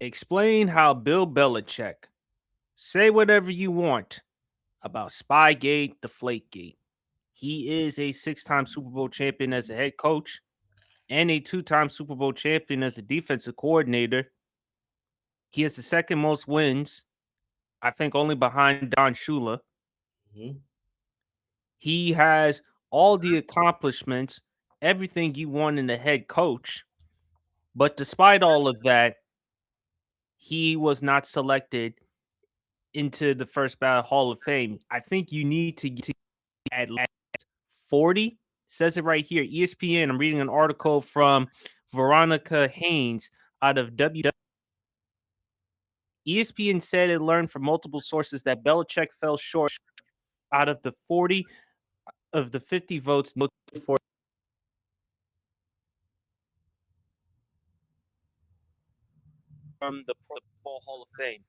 Explain how Bill Belichick, say whatever you want about Spygate, Deflategate. He is a 6 time Super Bowl champion as a head coach and a 2 time Super Bowl champion as a defensive coordinator. He has the second most wins, I think only behind Don Shula. Mhm. He has all the accomplishments, everything you want in a head coach. But despite all of that, he was not selected into the first ballot Hall of Fame. I think you need to get at least 40. Says it right here. ESPN. I'm reading an article from Veronica Haynes out of W. ESPN said it learned from multiple sources that Belichick fell short out of the 40 of the 50 votes for from the Pro Football Hall of Fame.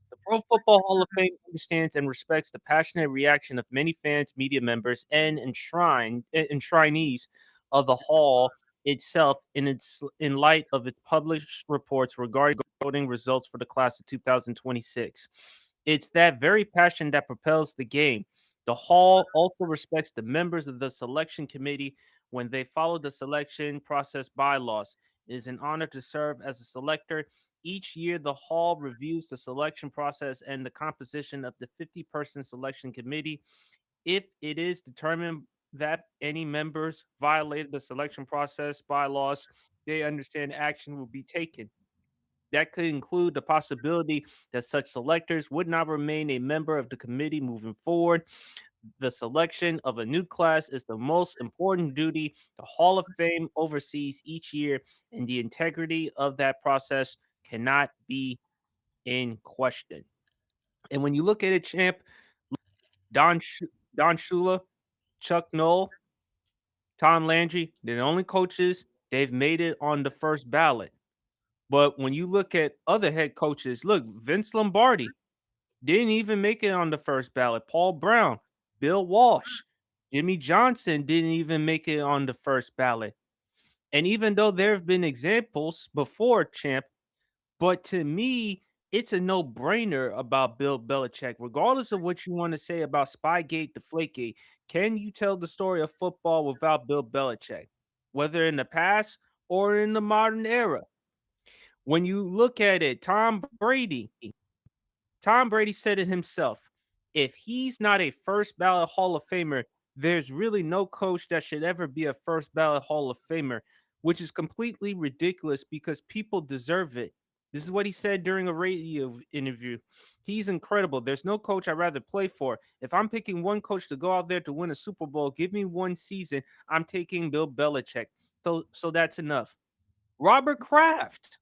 The Pro Football Hall of Fame understands and respects the passionate reaction of many fans, media members, and enshrinees of the hall itself in light of its published reports regarding voting results for the class of 2026. It's that very passion that propels the game. The hall also respects the members of the selection committee when they follow the selection process bylaws. It is an honor to serve as a selector. Each year, the Hall reviews the selection process and the composition of the 50-person selection committee. If it is determined that any members violated the selection process bylaws, they understand action will be taken. That could include the possibility that such selectors would not remain a member of the committee moving forward. The selection of a new class is the most important duty the Hall of Fame oversees each year, and the integrity of that process cannot be in question. And when you look at it, champ, Don Sh- Don Shula, Chuck Noll, Tom Landry, they're the only coaches they've made it on the first ballot. But when you look at other head coaches, look, Vince Lombardi didn't even make it on the first ballot. Paul Brown, Bill Walsh, Jimmy Johnson didn't even make it on the first ballot. And even though there have been examples before, champ, but to me, it's a no-brainer about Bill Belichick. Regardless of what you want to say about Spygate, Deflategate, can you tell the story of football without Bill Belichick? Whether in the past or in the modern era. When you look at it, Tom Brady said it himself. If he's not a first ballot Hall of Famer, there's really no coach that should ever be a first ballot Hall of Famer, which is completely ridiculous because people deserve it. This is what he said during a radio interview. He's incredible. There's no coach I'd rather play for. If I'm picking one coach to go out there to win a Super Bowl, give me one season, I'm taking Bill Belichick. So that's enough. Robert Kraft,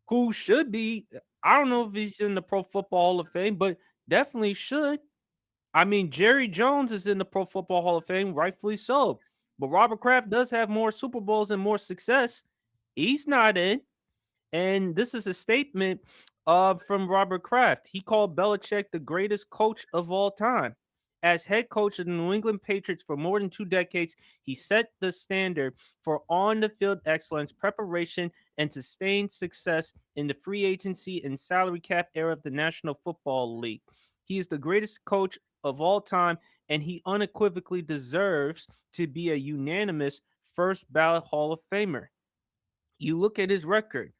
who should be, I don't know if he's in the Pro Football Hall of Fame, but definitely should. I mean, Jerry Jones is in the Pro Football Hall of Fame, rightfully so. But Robert Kraft does have more Super Bowls and more success. He's not in. And this is a statement from Robert Kraft. He called Belichick the greatest coach of all time. As head coach of the New England Patriots for more than 2 decades, he set the standard for on the field excellence, preparation, and sustained success in the free agency and salary cap era of the National Football League. He is the greatest coach of all time, and he unequivocally deserves to be a unanimous first ballot Hall of Famer. You look at his record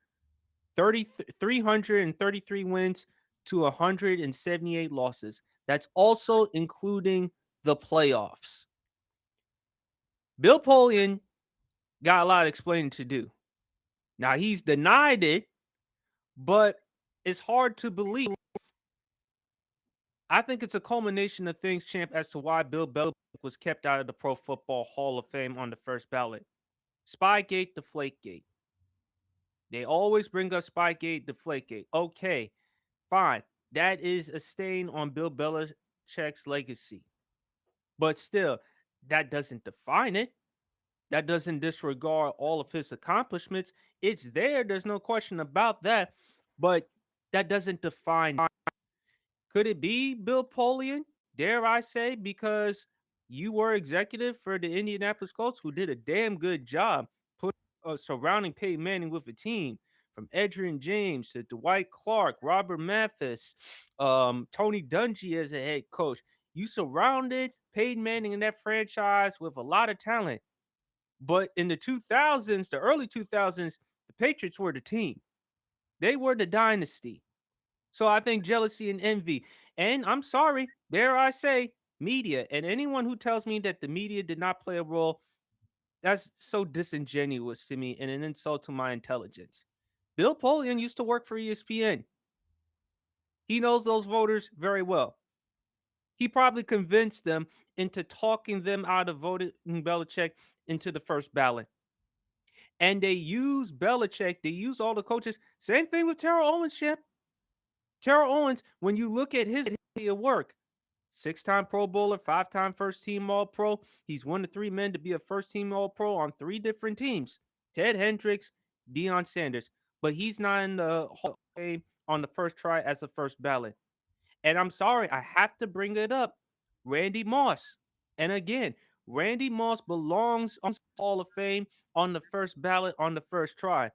333 wins to 178 losses. That's also including the playoffs. Bill Polian got a lot of explaining to do. Now, he's denied it, but it's hard to believe. I think it's a culmination of things, champ, as to why Bill Belichick was kept out of the Pro Football Hall of Fame on the first ballot. Spygate, Deflategate. They always bring up Spygate, Deflategate. Okay, fine. That is a stain on Bill Belichick's legacy. But still, that doesn't define it. That doesn't disregard all of his accomplishments. It's there. There's no question about that. But that doesn't define. Could it be Bill Polian? Dare I say, because you were executive for the Indianapolis Colts, who did a damn good job surrounding Peyton Manning with a team from Edgerrin James to Dwight Clark, Robert Mathis, Tony Dungy as a head coach. You surrounded Peyton Manning in that franchise with a lot of talent. But in the 2000s, the early 2000s, the Patriots were the team. They were the dynasty. So I think jealousy and envy, and I'm sorry, dare I say, media, and anyone who tells me that the media did not play a role, that's so disingenuous to me and an insult to my intelligence. Bill Polian used to work for ESPN. He knows those voters very well. He probably convinced them into talking them out of voting Belichick into the first ballot. And they use Belichick, they use all the coaches. Same thing with Terrell Owens, Chip. Terrell Owens, when you look at his work, 6-time Pro Bowler, 5-time first team All Pro. He's one of 3 men to be a first team All Pro on 3 different teams: Ted Hendricks, Deion Sanders. But he's not in the Hall of Fame on the first try as a first ballot. And I'm sorry, I have to bring it up. Randy Moss. And again, Randy Moss belongs on the Hall of Fame on the first ballot on the first try.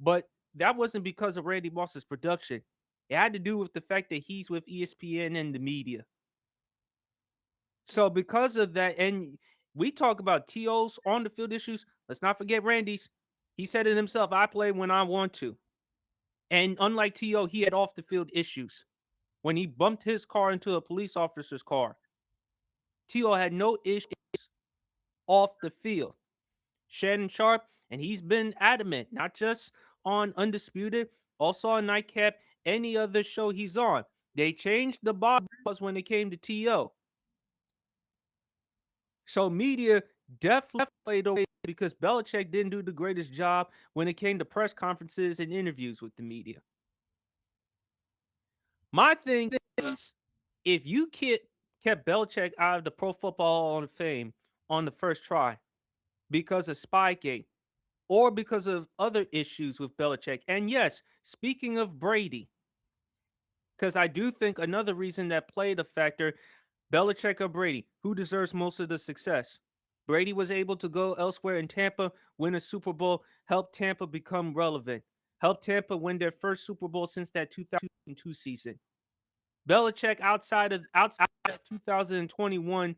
But that wasn't because of Randy Moss's production. It had to do with the fact that he's with ESPN and the media. So because of that, and we talk about T.O.'s on the field issues, let's not forget Randy's. He said it himself, I play when I want to. And unlike T.O., he had off the field issues. When he bumped his car into a police officer's car, T.O. had no issues off the field. Shannon Sharpe, and he's been adamant, not just on Undisputed, also on Nightcap, any other show he's on. They changed the bylaws when it came to T.O. So media definitely played away because Belichick didn't do the greatest job when it came to press conferences and interviews with the media. My thing is, if you kept Belichick out of the Pro Football Hall of Fame on the first try because of Spygate or because of other issues with Belichick, and yes, speaking of Brady, because I do think another reason that played a factor, Belichick or Brady, who deserves most of the success? Brady was able to go elsewhere in Tampa, win a Super Bowl, help Tampa become relevant, help Tampa win their first Super Bowl since that 2002 season. Belichick outside of 2021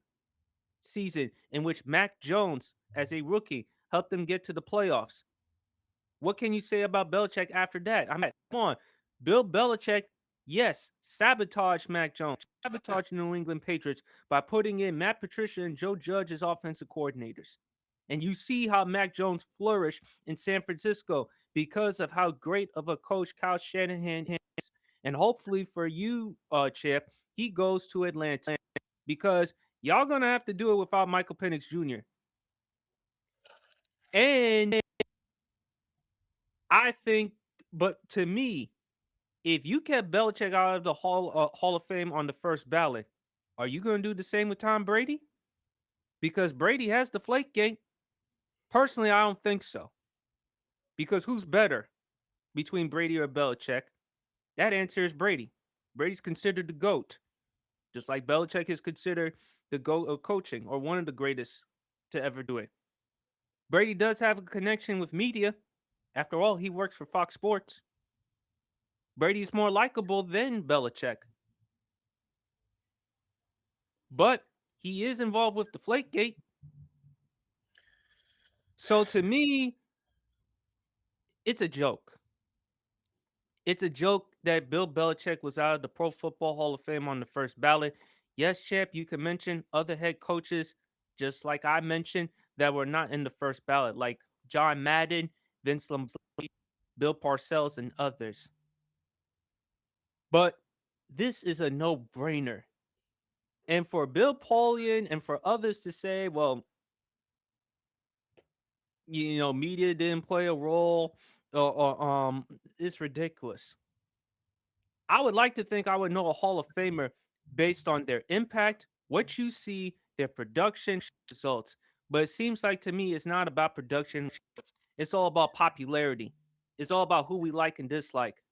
season, in which Mac Jones, as a rookie, helped them get to the playoffs. What can you say about Belichick after that? I mean, come on. Bill Belichick, yes, sabotaged Mac Jones, sabotaged New England Patriots by putting in Matt Patricia and Joe Judge as offensive coordinators. And you see how Mac Jones flourished in San Francisco because of how great of a coach Kyle Shanahan is. And hopefully for you, Chip, he goes to Atlanta because y'all gonna have to do it without Michael Penix Jr. And I think, but to me, if you kept Belichick out of the Hall of Fame on the first ballot, are you going to do the same with Tom Brady? Because Brady has the Flakegate. Personally, I don't think so. Because who's better between Brady or Belichick? That answer is Brady. Brady's considered the GOAT, just like Belichick is considered the GOAT of coaching or one of the greatest to ever do it. Brady does have a connection with media. After all, he works for Fox Sports. Brady's more likable than Belichick. But he is involved with the Flakegate. So to me, it's a joke. It's a joke that Bill Belichick was out of the Pro Football Hall of Fame on the first ballot. Yes, Champ, you can mention other head coaches, just like I mentioned, that were not in the first ballot, like John Madden, Vince Lombardi, Bill Parcells, and others. But this is a no-brainer. And for Bill Polian and for others to say, well, media didn't play a role, it's ridiculous. I would like to think I would know a Hall of Famer based on their impact, what you see, their production results. But it seems like to me it's not about production. It's all about popularity. It's all about who we like and dislike.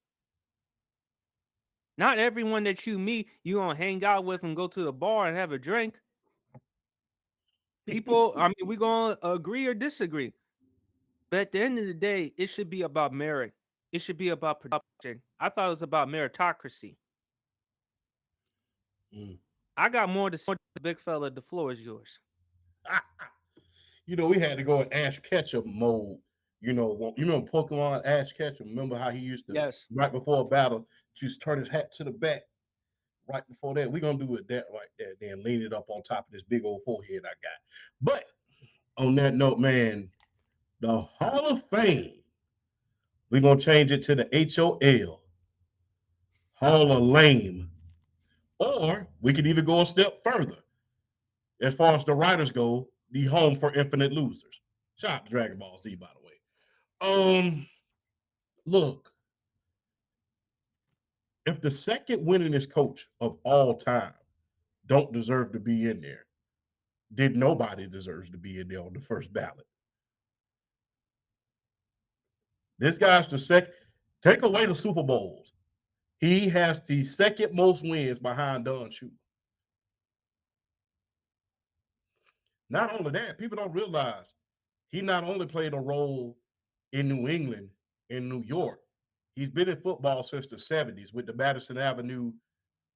Not everyone that you meet, you gonna hang out with and go to the bar and have a drink. People, I mean, we gonna agree or disagree. But at the end of the day, it should be about merit. It should be about production. I thought it was about meritocracy. Mm. I got more to say, big fella. The floor is yours. We had to go in Ash Ketchum mode. You remember Pokemon Ash Ketchum? Remember how he used to, Yes. right before a battle, just turn his hat to the back right before that? We're going to do it that right there, then lean it up on top of this big old forehead I got. But on that note, man, the Hall of Fame, we're going to change it to the HOL, Hall of Lame. Or we could even go a step further as far as the writers go, the home for infinite losers. Shout out to Dragon Ball Z, by the way. Look, if the second winningest coach of all time don't deserve to be in there, then nobody deserves to be in there on the first ballot. This guy's the second. Take away the Super Bowls. He has the second most wins behind Don Shula. Not only that, people don't realize he not only played a role in New England, in New York, he's been in football since the '70s with the Madison Avenue,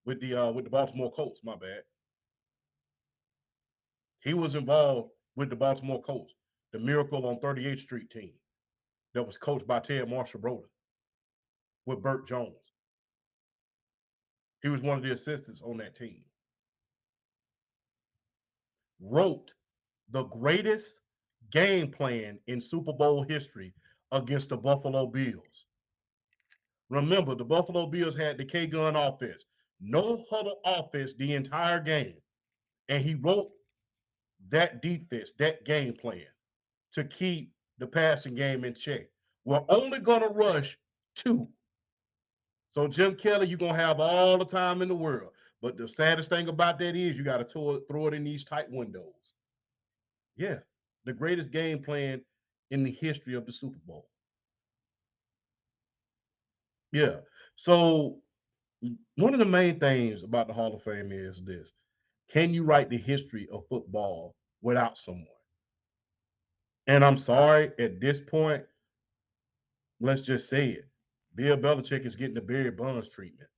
with the Baltimore Colts. My bad. He was involved with the Baltimore Colts, the Miracle on 38th Street team that was coached by Ted Marshall Broden with Burt Jones. He was one of the assistants on that team. Wrote the greatest game plan in Super Bowl history against the Buffalo Bills. Remember, the Buffalo Bills had the K gun offense, no huddle offense the entire game. And he wrote that defense, that game plan to keep the passing game in check. We're only going to rush two. So, Jim Kelly, you're going to have all the time in the world. But the saddest thing about that is you got to throw it in these tight windows. Yeah, the greatest game plan in the history of the Super Bowl. Yeah. So, one of the main things about the Hall of Fame is this: can you write the history of football without someone? And I'm sorry, at this point, let's just say it. Bill Belichick is getting the Barry Bonds treatment.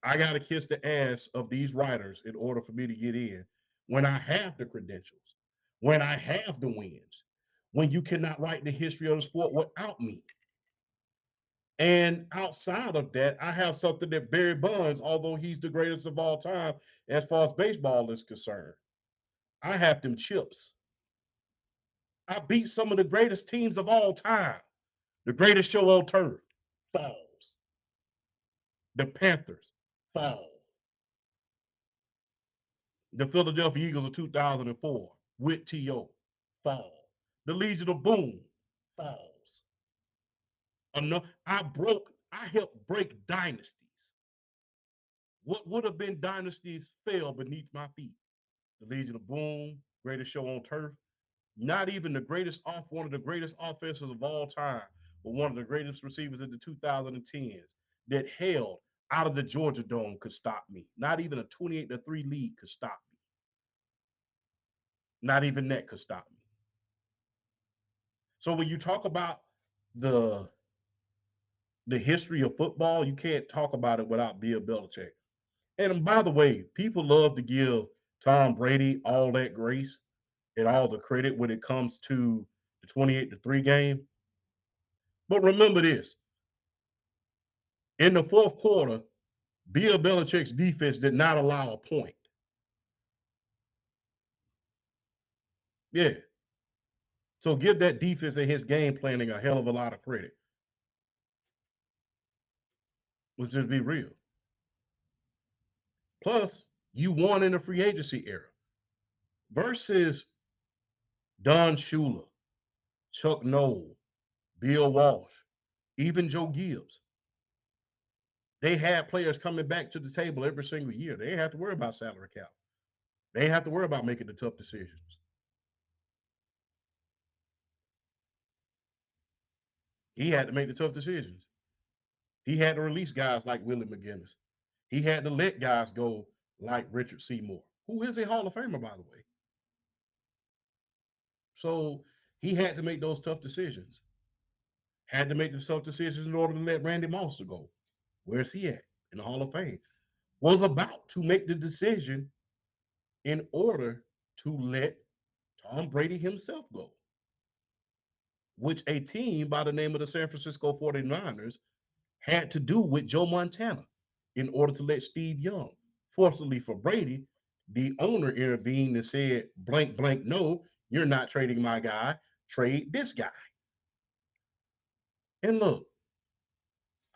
I got to kiss the ass of these writers in order for me to get in when I have the credentials, when I have the wins, when you cannot write the history of the sport without me. And outside of that, I have something that Barry Bonds, although he's the greatest of all time as far as baseball is concerned, I have them chips. I beat some of the greatest teams of all time. The greatest show on turf falls. The Panthers fall. The Philadelphia Eagles of 2004 with T.O. fall. The Legion of Boom falls. I helped break dynasties. What would have been dynasties fell beneath my feet. The Legion of Boom, greatest show on turf. Not even the one of the greatest offenses of all time, but one of the greatest receivers in the 2010s that held out of the Georgia Dome could stop me. Not even a 28-3 lead could stop me. Not even that could stop me. So when you talk about the the history of football, you can't talk about it without Bill Belichick. And by the way, people love to give Tom Brady all that grace and all the credit when it comes to the 28-3 game. But remember this: in the fourth quarter, Bill Belichick's defense did not allow a point. Yeah. So give that defense and his game planning a hell of a lot of credit. Let's just be real. Plus, you won in the free agency era versus Don Shula, Chuck Noll, Bill Walsh, even Joe Gibbs. They had players coming back to the table every single year. They didn't have to worry about salary cap. They didn't have to worry about making the tough decisions. He had to make the tough decisions. He had to release guys like Willie McGinnis. He had to let guys go like Richard Seymour, who is a Hall of Famer, by the way. So he had to make those tough decisions. had to make the tough decisions in order to let Randy Moss go. Where's he at? In the Hall of Fame. Was about to make the decision in order to let Tom Brady himself go, which a team by the name of the San Francisco 49ers had to do with Joe Montana in order to let Steve Young. Fortunately for Brady, the owner intervened and said, blank, blank, no, you're not trading my guy, trade this guy. And look,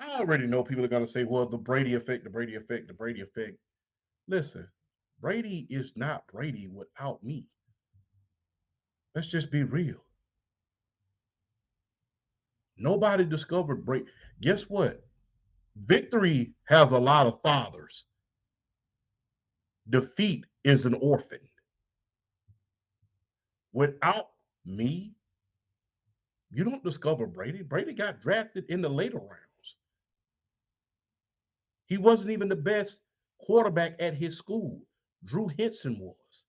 I already know people are going to say, well, the Brady effect, the Brady effect, the Brady effect. Listen, Brady is not Brady without me. Let's just be real. Nobody discovered Brady. Guess what? Victory has a lot of fathers. Defeat is an orphan. Without me, you don't discover Brady. Brady got drafted in the later rounds. He wasn't even the best quarterback at his school. Drew Henson was.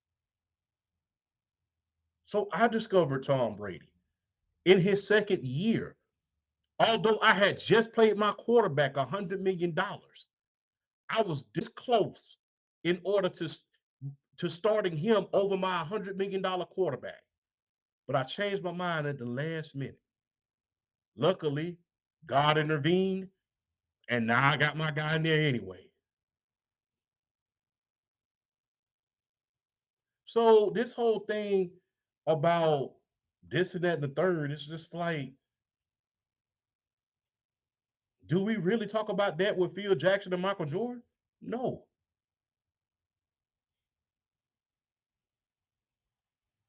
So I discovered Tom Brady in his second year. Although I had just played my quarterback $100 million, I was this close in order to starting him over my $100 million quarterback. But I changed my mind at the last minute. Luckily, God intervened, and now I got my guy in there anyway. So this whole thing about this and that and the third, it's just like, do we really talk about that with Phil Jackson and Michael Jordan? No.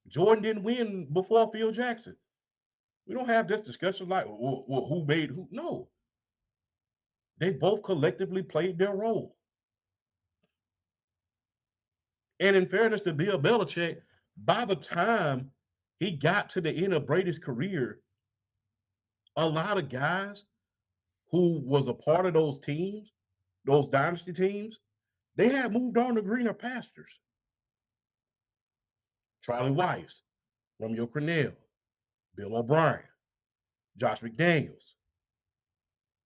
Jordan didn't win before Phil Jackson. We don't have this discussion like, well, who made who? No. They both collectively played their role. And in fairness to Bill Belichick, by the time he got to the end of Brady's career, a lot of guys who was a part of those teams, those dynasty teams, they had moved on to greener pastures. Charlie Weiss, Romeo Crennel, Bill O'Brien, Josh McDaniels.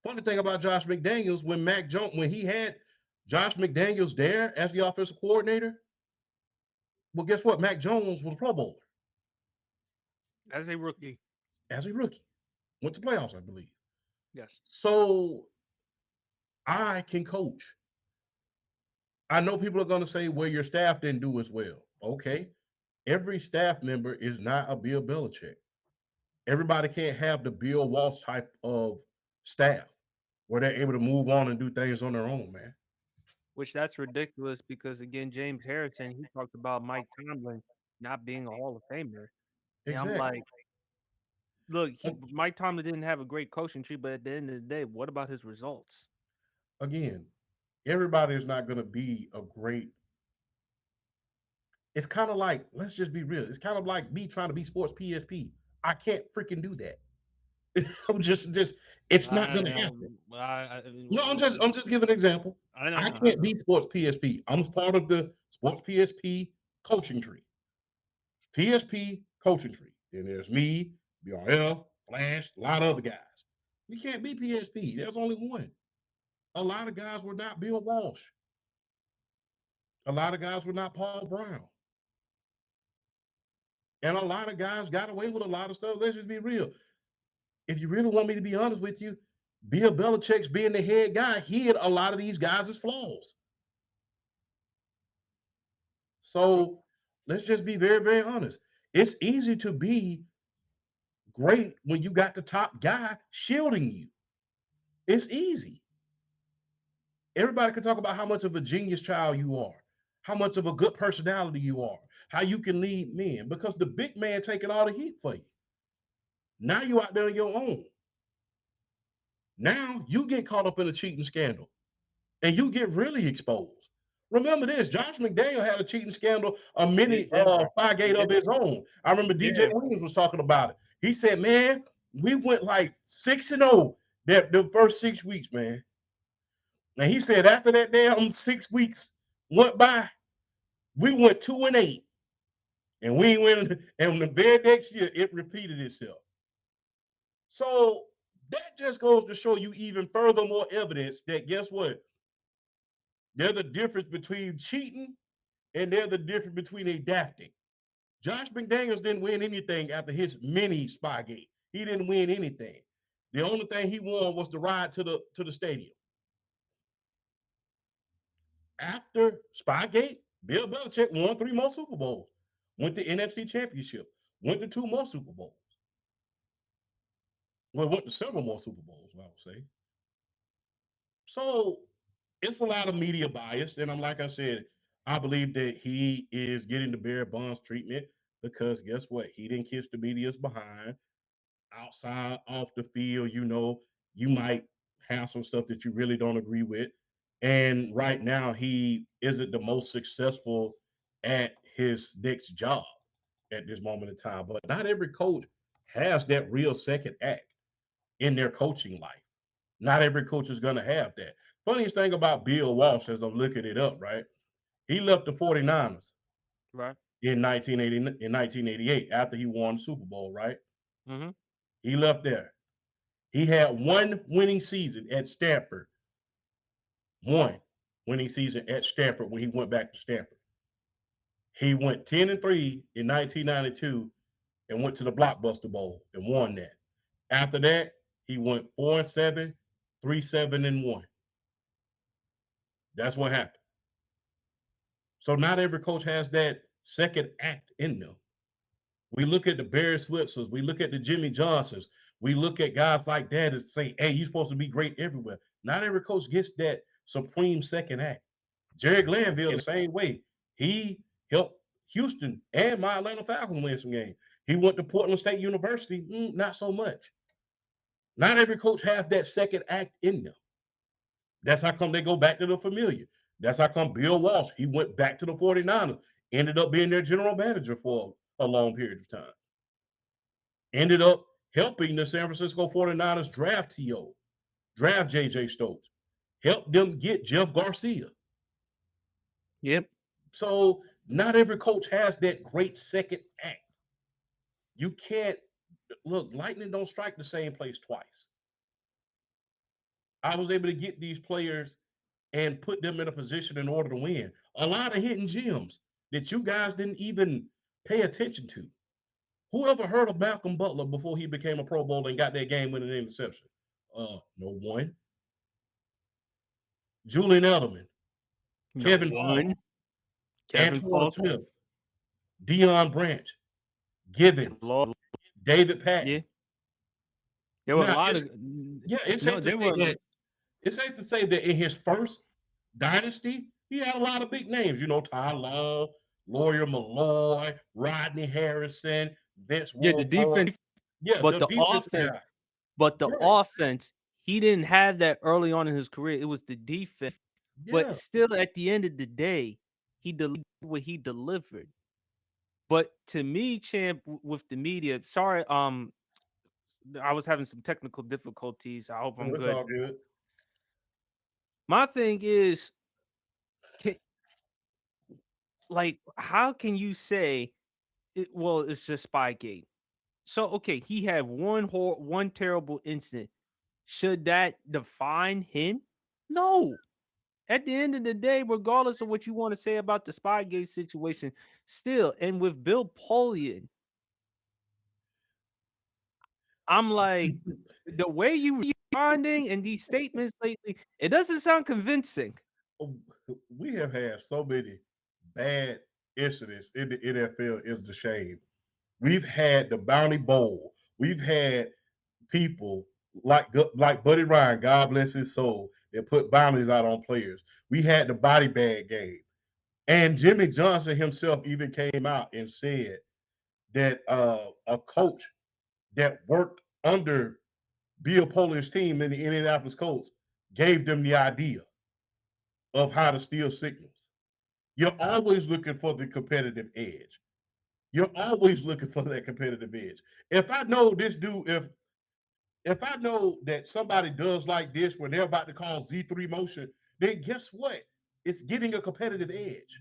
Funny thing about Josh McDaniels, when Mac Jones, when he had Josh McDaniels there as the offensive coordinator, well, guess what? Mac Jones was a Pro Bowler as a rookie. as a rookie. Went to playoffs, I believe. Yes. So I can coach. I know people are going to say, well, your staff didn't do as well. Okay. Every staff member is not a Bill Belichick. Everybody can't have the Bill Walsh type of staff where they're able to move on and do things on their own, man. Which that's ridiculous because again, James Harrison, he talked about Mike Tomlin not being a Hall of Famer. And I'm Exactly. like, look, Mike Tomlin didn't have a great coaching tree, but at the end of the day, what about his results? Again, everybody is not going to be a great. It's kind of like, let's just be real. It's kind of like me trying to be sports PSP. I can't freaking do that. I'm just, it's not going to happen. No, I'm just giving an example. I know. I can't be sports PSP. I'm part of the sports PSP coaching tree. PSP coaching tree. Then there's me, BRF, Flash, a lot of other guys. We can't be PSP. There's only one. A lot of guys were not Bill Walsh. A lot of guys were not Paul Brown. And a lot of guys got away with a lot of stuff. Let's just be real. If you really want me to be honest with you, Bill Belichick's being the head guy hid a lot of these guys' flaws. So let's just be very, very honest. It's easy to be great when you got the top guy shielding you. It's easy. Everybody can talk about how much of a genius child you are, how much of a good personality you are, how you can lead men, because the big man taking all the heat for you. Now you out there on your own. Now you get caught up in a cheating scandal and you get really exposed. Remember this, Josh McDaniel had a cheating scandal, a mini Spygate of his own. I remember DJ Williams was talking about it. He said, man, we went like 6-0 the first 6 weeks, man. And he said after that damn 6 weeks went by, we went 2-8. And we went, and the very next year, it repeated itself. So That just goes to show you even further more evidence that guess what? There's a difference between cheating and there's a difference between adapting. Josh McDaniels didn't win anything after his mini Spygate. He didn't win anything. The only thing he won was the ride to the stadium. After Spygate, Bill Belichick won 3 more Super Bowls, went to NFC Championship, went to 2 more Super Bowls. Well, went to several more Super Bowls, I would say. So it's a lot of media bias. And I'm like I said, I believe that he is getting the Barry Bonds treatment because guess what? He didn't kiss the media's behind. Outside off the field, you might have some stuff that you really don't agree with. And right now, he isn't the most successful at his next job at this moment in time. But not every coach has that real second act in their coaching life. Not every coach is going to have that. Funniest thing about Bill Walsh, as I'm looking it up, right? He left the 49ers Right. in 1988 after he won the Super Bowl, right? Mm-hmm. He left there. He had one winning season at Stanford. One winning season at Stanford when he went back to Stanford. He went 10-3 in 1992 and went to the Blockbuster Bowl and won that. After that, he went 4-7, 3-7-1. That's what happened. So not every coach has that second act in them. We look at the Barry Switzers, we look at the Jimmy Johnsons, we look at guys like that and say, hey, you're supposed to be great everywhere. Not every coach gets that supreme second act. Jerry Glanville, the same way. He helped Houston and my Atlanta Falcons win some games. He went to Portland State University, not so much. Not every coach has that second act in them. That's how come they go back to the familiar. That's how come Bill Walsh, he went back to the 49ers, ended up being their general manager for a long period of time. Ended up helping the San Francisco 49ers draft T.O., draft J.J. Stokes, helped them get Jeff Garcia. Yep. So not every coach has that great second act. You can't look, lightning don't strike the same place twice. I was able to get these players and put them in a position in order to win. A lot of hidden gems that you guys didn't even pay attention to. Whoever heard of Malcolm Butler before he became a Pro Bowler and got that game-winning interception? No one. Julian Edelman, No Kevin one. Paul, Kevin Antoine Falk. Smith, Deion Branch, Givens, Lord. David Yeah. Patton. There were a Now, lot of. it's No, safe to there say were. that in his first dynasty, he had a lot of big names. Ty Law, Lawyer Malloy, Rodney Harrison, Vince Yeah, the Wilfork. defense, Yeah, but the the defense offense, guy. but the Right. offense, he didn't have that early on in his career. It was the defense. But Yeah. still, at the end of the day, he delivered what he delivered. But to me, champ, with the media, sorry, I was having some technical difficulties. I hope I'm It's good. all good. My thing is, like, how can you say, well, it's just Spygate? So, okay, he had one terrible incident. Should that define him? No. At the end of the day, regardless of what you want to say about the Spygate situation, still, and with Bill Polian, I'm like, the way you responding and these statements lately, it doesn't sound convincing. We have had so many bad incidents in the NFL. Is the shame. We've had the Bounty Bowl. We've had people like Buddy Ryan, God bless his soul, that put bounties out on players. We had the body bag game. And Jimmy Johnson himself even came out and said that a coach that worked under Bill Polian's team in the Indianapolis Colts gave them the idea of how to steal signals. You're always looking for the competitive edge. You're always looking for that competitive edge. If I know this dude, if I know that somebody does like this when they're about to call Z3 motion, then guess what? It's getting a competitive edge.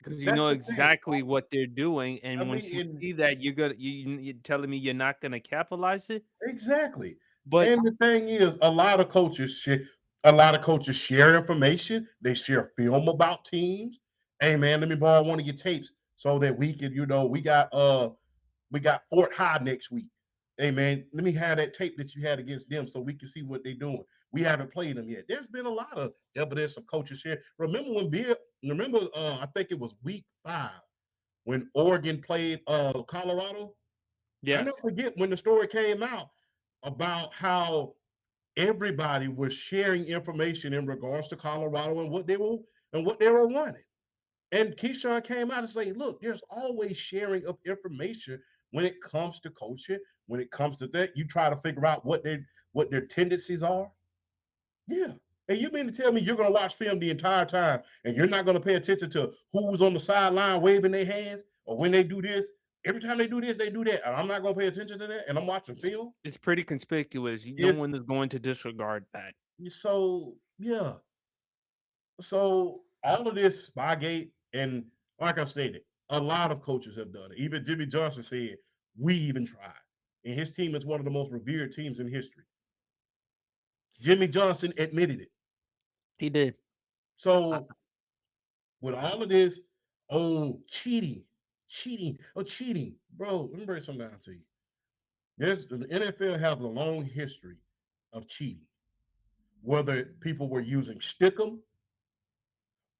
because you That's know the thing. exactly what they're doing, I and once mean, you see that, you're telling me you're not gonna capitalize it? exactly. But And the thing is, a lot of coaches share information. They share film about teams. Hey man, let me borrow one of your tapes so that we can, we got Fort High next week. Hey man, let me have that tape that you had against them so we can see what they're doing. We haven't played them yet. There's been a lot of evidence of coaches here. I think it was week 5 when Oregon played Colorado. I never yes, forget when the story came out about how everybody was sharing information in regards to Colorado and what they were running. And Keyshawn came out and said, look, there's always sharing of information when it comes to coaching, when it comes to that. You try to figure out what their tendencies are. Yeah. And you mean to tell me you're gonna watch film the entire time and you're not gonna pay attention to who's on the sideline waving their hands or when they do this? Every time they do this, they do that. And I'm not gonna pay attention to that and I'm watching it's film. it's pretty conspicuous. No It's one is going to disregard that. so yeah. So all of this Spygate, and like I stated, a lot of coaches have done it. Even Jimmy Johnson said, we even tried. And his team is one of the most revered teams in history. Jimmy Johnson admitted it. He did. I, So with all of this, oh, cheating, bro, let me break something down to you. The NFL has a long history of cheating, whether people were using stickum,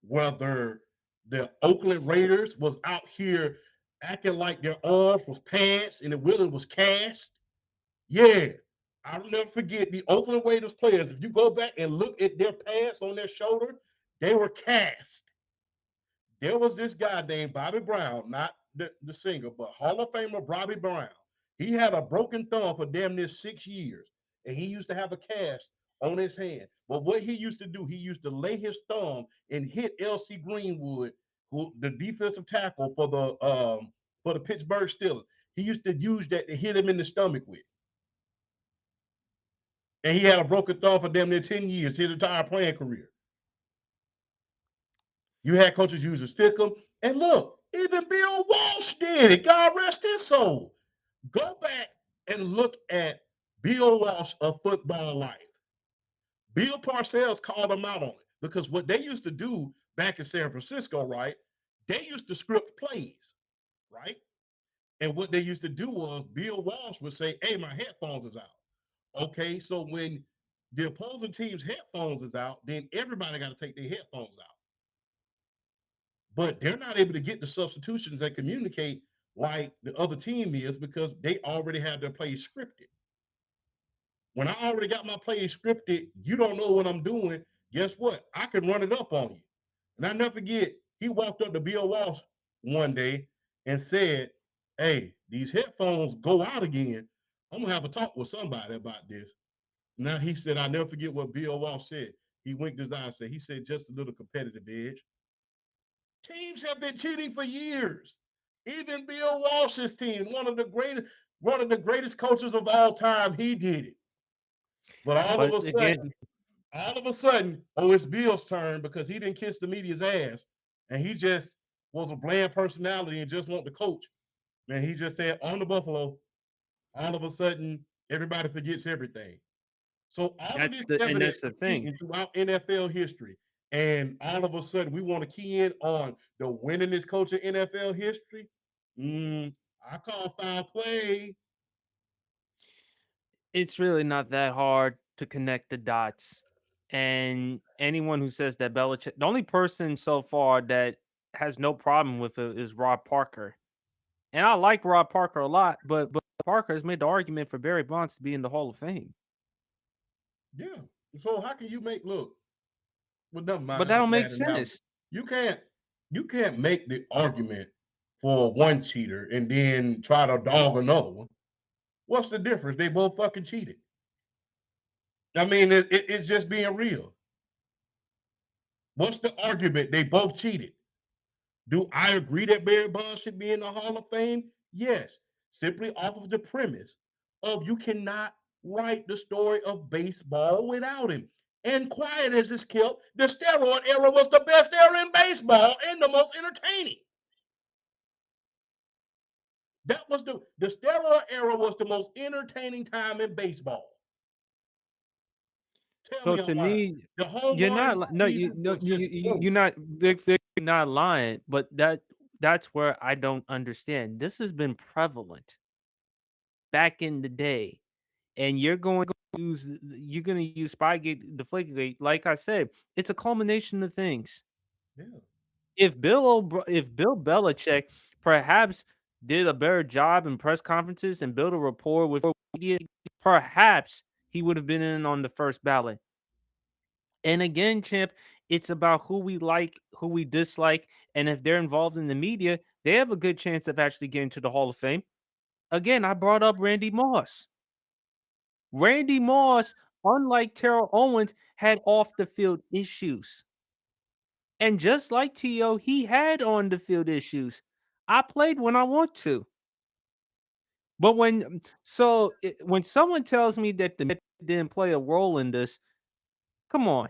whether the Oakland Raiders was out here acting like their arms was pads and the willing was cast. Yeah, I'll never forget the Oakland Raiders players. If you go back and look at their pads on their shoulder, they were cast. There was this guy named Bobby Brown, not the singer, but Hall of Famer Bobby Brown. He had a broken thumb for damn near 6 years, and he used to have a cast on his hand. But what he used to do, he used to lay his thumb and hit L.C. Greenwood, who the defensive tackle for the Pittsburgh Steelers. He used to use that to hit him in the stomach with. And he had a broken thumb for damn near 10 years, his entire playing career. You had coaches use a stickum. And look, even Bill Walsh did it. God rest his soul. Go back and look at Bill Walsh of Football Life. Bill Parcells called him out on it because what they used to do back in San Francisco, right? They used to script plays, right? And what they used to do was Bill Walsh would say, hey, my headphones is out. Okay, so when the opposing team's headphones is out, then everybody got to take their headphones out. But they're not able to get the substitutions and communicate like the other team is because they already have their plays scripted. When I already got my plays scripted, you don't know what I'm doing. Guess what? I can run it up on you. And I never forget, he walked up to Bill Walsh one day and said, hey, these headphones go out again. I'm going to have a talk with somebody about this. Now he said, I never forget what Bill Walsh said. He winked his eye and said, he said, just a little competitive edge. Teams have been cheating for years. Even Bill Walsh's team, one of the greatest coaches of all time, he did it. But but again, all of a sudden, oh, it's Bill's turn because he didn't kiss the media's ass, and he just was a bland personality and just want to coach. And he just said on the Buffalo, all of a sudden, everybody forgets everything. So all of this that's evidence the of thing. cheating throughout NFL history, and all of a sudden we want to key in on the winningest coach in NFL history. I call foul play. It's really not that hard to connect the dots. And anyone who says that Belichick, the only person so far that has no problem with it is Rob Parker. And I like Rob Parker a lot, but Parker has made the argument for Barry Bonds to be in the Hall of Fame. Yeah. So how can you make look? Well, never mind. But that That's a don't make bad analogy. sense. You can't you can't make the argument for one cheater and then try to dog another one. What's the difference? They both fucking cheated. I mean, it's just being real. What's the argument? They both cheated. Do I agree that Barry Bonds should be in the Hall of Fame? Yes, simply off of the premise of you cannot write the story of baseball without him. and quiet as it's kept, the steroid era was the best era in baseball and the most entertaining. That was the steroid era was the most entertaining time in baseball. Tell So me I'm to lying. me, The home you're run not no you season no was just you're not big Vic, you're not lying, but that's where I don't understand. This has been prevalent back in the day, and you're going to use Spygate, Deflategate. Like I said, it's a culmination of things. yeah. If Bill Belichick perhaps did a better job in press conferences and build a rapport with media, perhaps he would have been in on the first ballot. And again, champ, it's about who we like, who we dislike, and if they're involved in the media, they have a good chance of actually getting to the Hall of Fame. Again, I brought up Randy Moss. Randy Moss, unlike Terrell Owens, had off the field issues. And just like T.O., he had on the field issues. I played when I want to. But when someone tells me that the Mets didn't play a role in this, come on.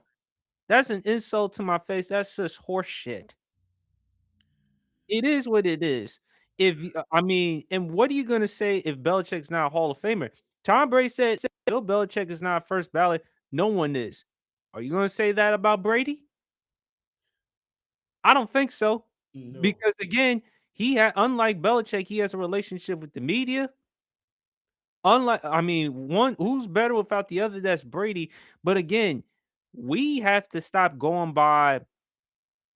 That's an insult to my face. That's just horse shit. It is what it is. I mean, and what are you gonna say if Belichick's not a Hall of Famer? Tom Brady said Bill Belichick is not first ballot. No one is. Are you gonna say that about Brady? I don't think so. No. Because again, unlike Belichick, he has a relationship with the media. Unlike, I mean, one who's better without the other, that's Brady. But again, we have to stop going by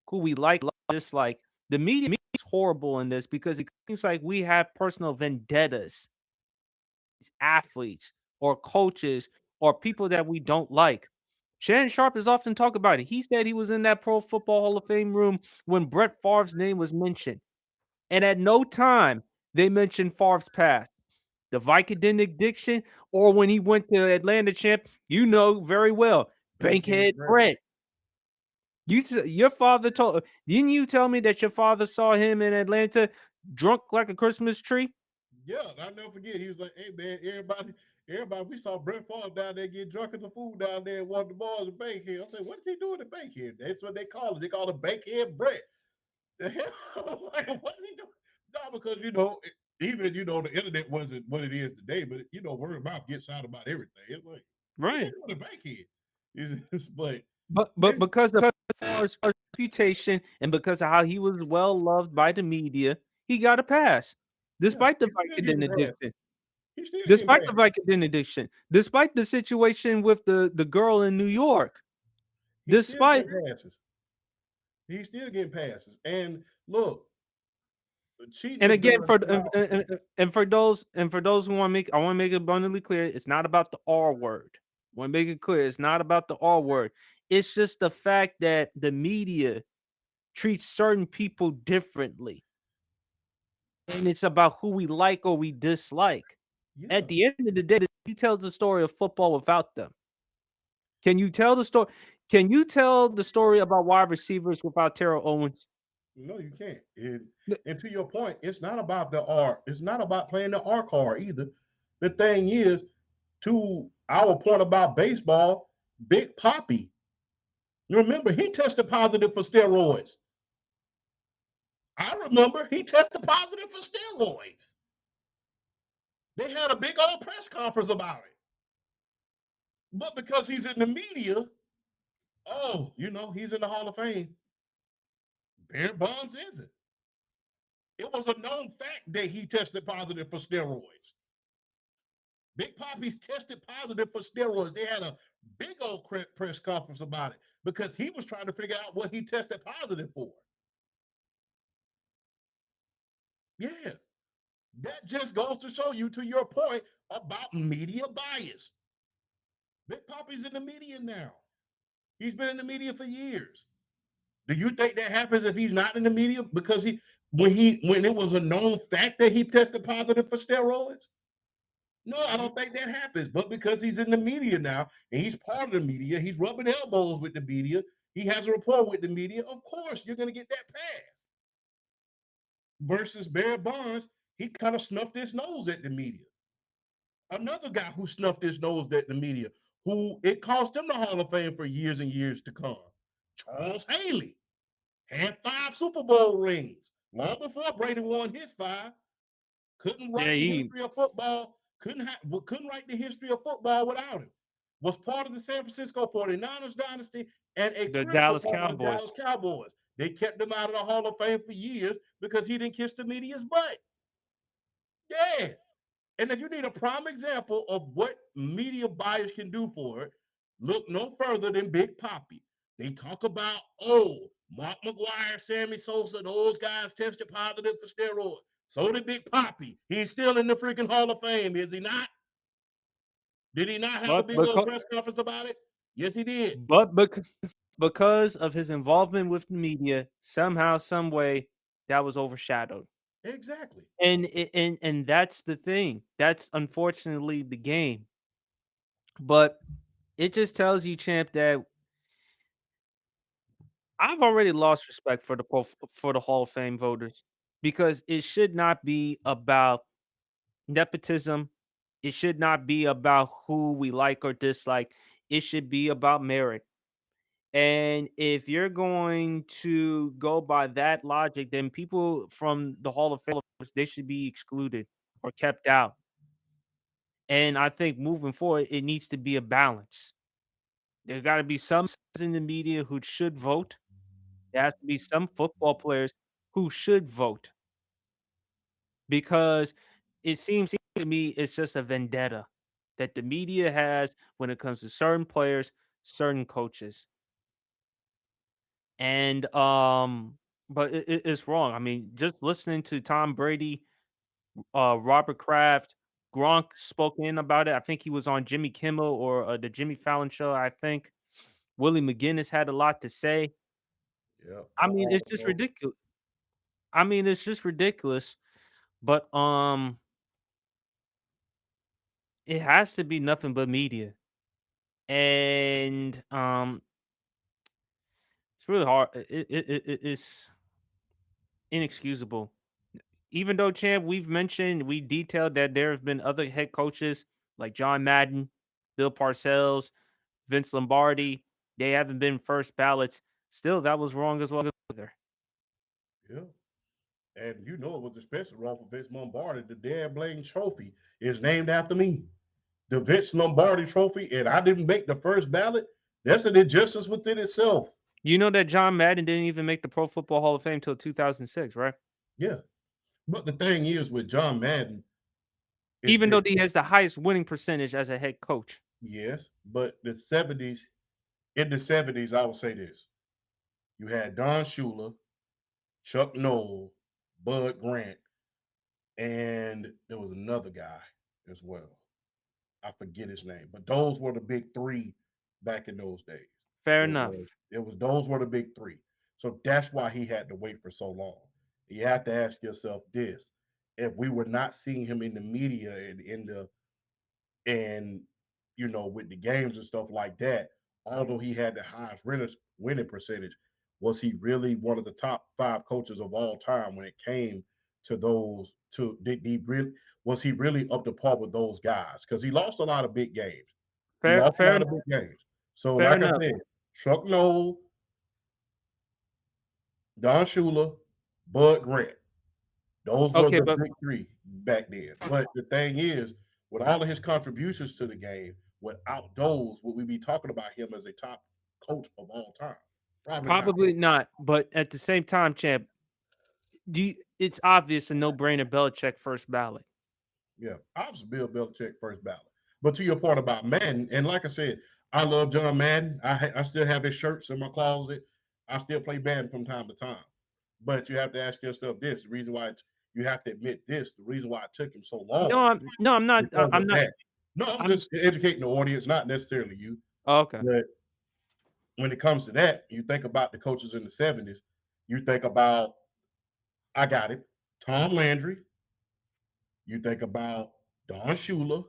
who we like, dislike. The media is horrible in this because it seems like we have personal vendettas, athletes or coaches or people that we don't like. Shannon Sharp has often talked about it. He said he was in that Pro Football Hall of Fame room when Brett Favre's name was mentioned. And at no time they mentioned Favre's past. The Vicodin addiction, or when he went to Atlanta champ, you know very well, Bankhead Bankhead Brett. Brett. Your father didn't you tell me that your father saw him in Atlanta drunk like a Christmas tree? Yeah, I'll never forget. He was like, "Hey man, everybody, we saw Brett Favre down there get drunk as a fool down there and one of the boys at Bankhead." I said, "What is he doing at Bankhead?" That's what they call it. They call it Bankhead Brett. The hell? Like, what is he doing? No, because even the internet wasn't what it is today, but word of mouth gets out about everything. It's like, what is he Right. doing at Bankhead? But But yeah, because of Favre's reputation and because of how he was well loved by the media, he got a pass. yeah, Despite the he's still getting Vicodin passed. addiction. He's still getting Despite the passed. Vicodin addiction. Despite the situation with the girl in New York. He's still Despite getting passes. He's still getting passes. And look, cheating And is again, done in all sports. and for those who want to make, I want to make it abundantly clear, it's not about the R word. I want to make it clear, it's not about the R word. It's just the fact that the media treats certain people differently, and it's about who we like or we dislike. At Yeah. the end of the day, you tell the story of football without them. Can you tell the story? Can you tell the story about wide receivers without Terrell Owens? No, you can't. And to your point, it's not about the R. It's not about playing the R card either. The thing is, to our point about baseball, Big Poppy. Remember, he tested positive for steroids. I remember he tested positive for steroids. They had a big old press conference about it. But because he's in the media, oh, he's in the Hall of Fame. Barry Bonds isn't. It was a known fact that he tested positive for steroids. Big Poppy's tested positive for steroids. They had a big old press conference about it because he was trying to figure out what he tested positive for. Yeah, that just goes to show you, to your point about media bias. Big Poppy's in the media now. He's been in the media for years. Do you think that happens if he's not in the media? Because when it was a known fact that he tested positive for steroids? No, I don't think that happens. But because he's in the media now and he's part of the media, he's rubbing elbows with the media, he has a rapport with the media, of course you're going to get that pass. Versus Barry Bonds, he kind of snuffed his nose at the media. Another guy who snuffed his nose at the media who it cost them the Hall of Fame for years and years to come. Charles Haley had 5 Super Bowl rings long before Brady won his 5. Couldn't Yeah, write the history of football. Couldn't write the history of football without him. Was part of the San Francisco 49ers dynasty and a the critical Dallas part of the Dallas Cowboys. Cowboys. They kept him out of the Hall of Fame for years because he didn't kiss the media's butt. Yeah. And if you need a prime example of what media buyers can do for it, look no further than Big Papi. They talk about, oh, Mark McGwire, Sammy Sosa, those guys tested positive for steroids. So did Big Papi. He's still in the freaking Hall of Fame, is he not? Did he not have a But big old because press conference about it? Yes, he did. but because of his involvement with the media, somehow, some way, that was overshadowed. Exactly. And that's the thing. That's unfortunately the game. But it just tells you, champ, that I've already lost respect for for the Hall of Fame voters because it should not be about nepotism. It should not be about who we like or dislike. It should be about merit. And if you're going to go by that logic, then people from the Hall of Fame, they should be excluded or kept out. And I think moving forward, it needs to be a balance. There got to be some in the media who should vote. There has to be some football players who should vote because it seems to me it's just a vendetta that the media has when it comes to certain players, certain coaches. And but it's wrong. I mean, just listening to Tom Brady, Robert Kraft, Gronk spoke in about it. I think he was on Jimmy Kimmel or the Jimmy Fallon show. I think Willie McGinnis had a lot to say. Yeah. I mean, it's just So, ridiculous. I mean, it's just ridiculous. But it has to be nothing but media, and it's really hard. It's inexcusable. Even though, champ, we detailed that there have been other head coaches like John Madden, Bill Parcells, Vince Lombardi. They haven't been first ballots. Still, that was wrong as well. yeah. And you know it was especially wrong for Vince Lombardi. The Dan Blaney Trophy is named after me. The Vince Lombardi Trophy, and I didn't make the first ballot. That's an injustice within itself. You know that John Madden didn't even make the Pro Football Hall of Fame until 2006, right? Yeah. But the thing is with John Madden is Even though this. he has the highest winning percentage as a head coach. Yes, but in the 70s, I would say this. You had Don Shula, Chuck Noll, Bud Grant, and there was another guy as well. I forget his name, but those were the big three back in those days. Fair It enough. was it was those were the big three. So that's why he had to wait for so long. You have to ask yourself this: if we were not seeing him in the media and in the and with the games and stuff like that, although he had the highest winning percentage, was he really one of the top 5 coaches of all time when it came to those? Did he really was he really up to par with those guys? Because he lost a lot of big games. He Fair, lost a fair, lot of big games. So, fair like I enough. said, Chuck Noll, Don Shula, Bud Grant. Those were Okay, the but big three back then. But the thing is, with all of his contributions to the game, without those, would we be talking about him as a top coach of all time? Probably not. probably not. But at the same time, champ, it's obvious a no-brainer Belichick first ballot. Yeah, obviously Bill Belichick first ballot. But to your point about Madden, and like I said, I love John Madden. I still have his shirts in my closet. I still play Madden from time to time. But you have to ask yourself this: the reason why you have to admit this, the reason why it took him so long No, I'm not. because I'm of not. that. No, I'm I'm just educating the audience, not necessarily you. okay. But when it comes to that, you think about the coaches in the 70s, you think about, I got it, Tom Landry, you think about Don Shula,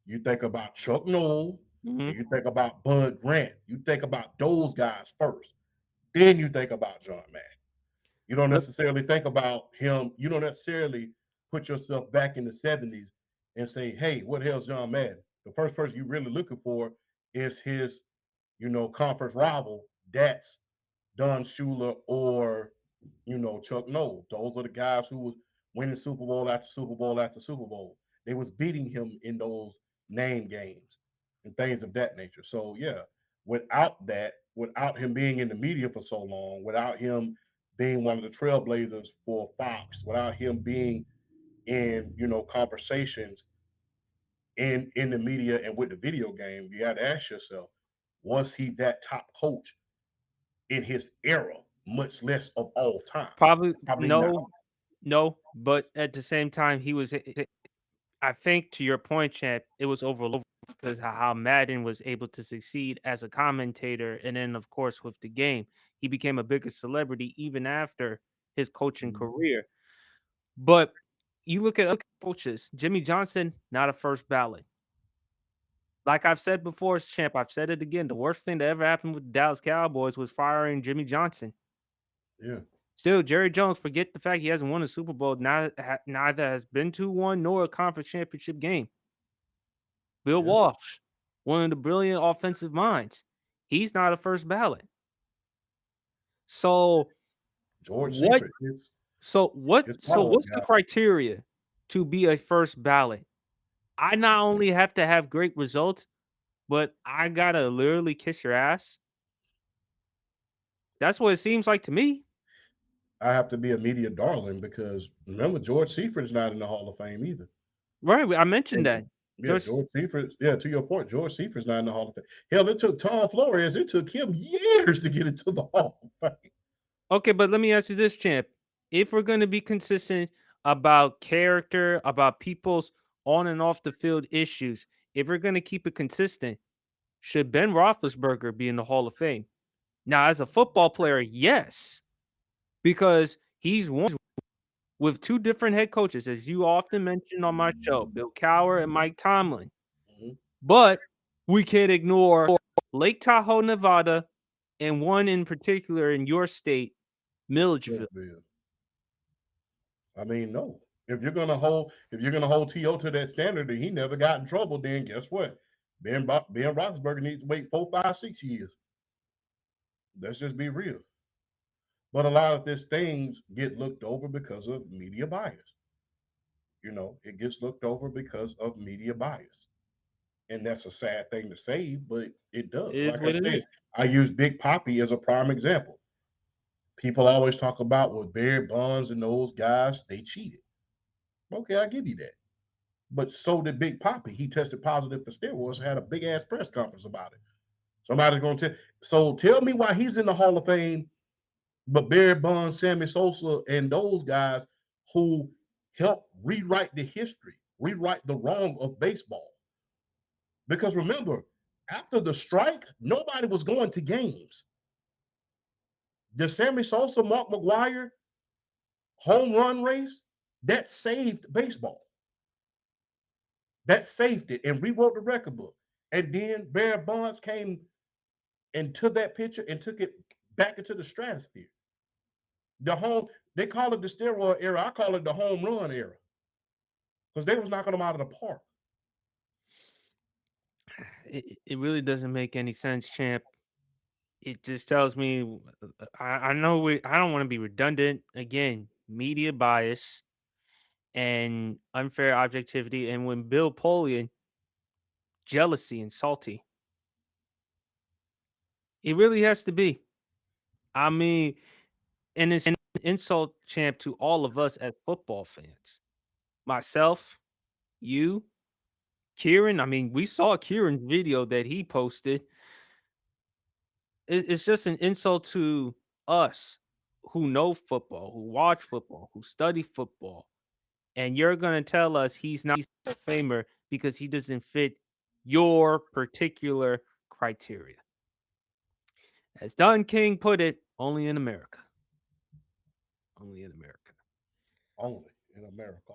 you think about Chuck Noll, Mhm. and you think about Bud Grant. You think about those guys first. Then you think about John Madden. You don't Look, necessarily think about him. You don't necessarily put yourself back in the 70s and say, hey, what the hell's John Madden? The first person you're really looking for is his, conference rival. That's Don Shula or Chuck Noll. Those are the guys who was winning Super Bowl after Super Bowl after Super Bowl. They was beating him in those name games and things of that nature. So yeah, without him being in the media for so long, without him being one of the trailblazers for Fox, without him being in conversations in the media and with the video game, you got to ask yourself, was he that top coach in his era, much less of all time? Probably Probably not. no, but at the same time, he was. I think to your point, champ, it was overlooked because how Madden was able to succeed as a commentator, and then of course with the game, he became a bigger celebrity even after his coaching Mhm. career. But you look at other coaches, Jimmy Johnson, not a first ballot. Like I've said before, champ, I've said it again. The worst thing that ever happened with the Dallas Cowboys was firing Jimmy Johnson. Yeah. Still, Jerry Jones, forget the fact he hasn't won a Super Bowl, neither has been to one nor a conference championship game. Bill Yeah. Walsh, one of the brilliant offensive minds. He's not a first ballot. So George what Seifert, his so follow-up what's the guy. criteria to be a first ballot? I not only have to have great results, but I gotta literally kiss your ass. That's what it seems like to me. I have to be a media darling because remember George Seifert is not in the Hall of Fame either. Right. I mentioned And that. yeah, Just George Seifert. Yeah, to your point, George Seifert's not in the Hall of Fame. Hell, it took Tom Flores. It took him years to get into the Hall of Fame. okay, but let me ask you this, champ. If we're gonna be consistent about character, about people's on and off the field issues, if we're gonna keep it consistent, should Ben Roethlisberger be in the Hall of Fame? Now, as a football player, yes, because he's won with two different head coaches, as you often mentioned on my show, Bill Cowher and Mike Tomlin. Mhm. But we can't ignore Lake Tahoe, Nevada, and one in particular in your state, Milledgeville. Smithfield. I mean, no. If you're gonna hold T.O. to that standard and he never got in trouble, then guess what? Ben Roethlisberger needs to wait 4, 5, 6 years. Let's just be real. But a lot of these things get looked over because of media bias. It gets looked over because of media bias. And that's a sad thing to say, but it It does. is Like I what it said, is. I use Big Poppy as a prime example. People always talk about with Barry Bonds and those guys, they cheated. Okay, I give you that. But so did Big Poppy. He tested positive for steroids and had a big ass press conference about it. Somebody's going to tell. So tell me why he's in the Hall of Fame, but Barry Bonds, Sammy Sosa, and those guys who helped rewrite the history, rewrite the wrong of baseball. Because remember, after the strike, nobody was going to games. The Sammy Sosa, Mark McGwire home run race, that saved baseball. That saved it and rewrote the record book. And then Barry Bonds came into that picture and took it back into the stratosphere. They call it the steroid era. I call it the home run era because they was knocking them out of the park. It really doesn't make any sense, champ. It just tells me I know I don't want to be redundant. Again, media bias and unfair objectivity, and when Bill Polian, jealousy and salty. It really has to be. I mean, and it's an insult, champ, to all of us as football fans. Myself, you, Kieran. I mean, we saw Kieran's video that he posted. It's just an insult to us who know football, who watch football, who study football. And you're going to tell us he's not a famer because he doesn't fit your particular criteria. As Don King put it, only in America. Only in America. Only in America.